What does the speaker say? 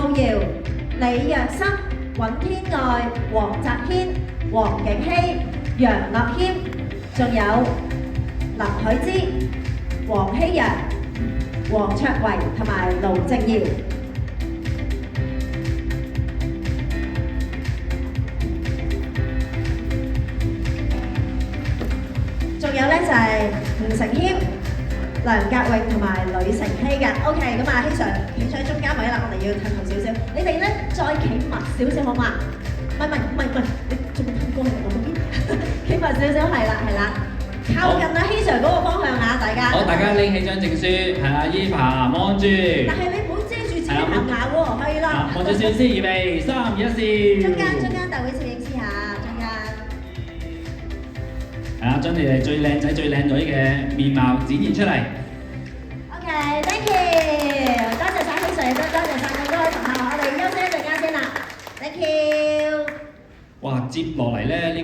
浩瑤、李若森、尹天愛、黃澤軒、黃景熙、楊樂謙，仲有林許之、黃希陽、黃卓維同埋盧正堯。仲有咧就係吳承謙、梁格穎同埋呂承熙嘅。OK， 咁啊，希 Sir 企喺中間位啦，我哋要褪後少少。你哋咧再企密少少好嘛？唔係，你仲未褪過去我嗰邊？企密少少係啦，靠近啊，希 Sir 嗰個方向啊，大家。好，大家拎起張證書，係啦，依排望住。但係你唔好遮住自己棚牙喎，係啦。望住先，預備3、2、1，中間，大會攝影師下，中間。係啦，將你哋最靚仔、最靚女嘅面貌展現出嚟。OK，thank you， 多謝晒希 Sir， 多謝晒咁多位同學，我哋休息一陣間先啦，thank you。哇，接落嚟咧呢